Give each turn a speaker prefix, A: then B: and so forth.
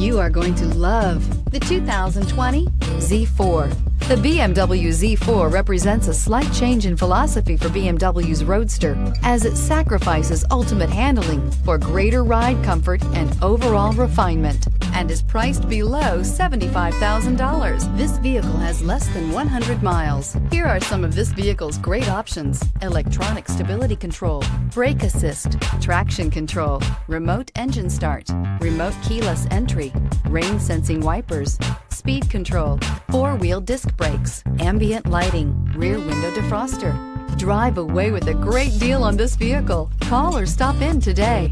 A: You are going to love the 2020 Z4. The BMW Z4 represents a slight change in philosophy for BMW's Roadster, as it sacrifices ultimate handling for greater ride comfort and overall refinement, and is priced below $75,000. This vehicle has less than 100 miles. Here are some of this vehicle's great options: electronic stability control, brake assist, traction control, remote engine start, remote keyless entry, rain sensing wipers, speed control, four-wheel disc brakes, ambient lighting, rear window defroster. Drive away with a great deal on this vehicle. Call or stop in today.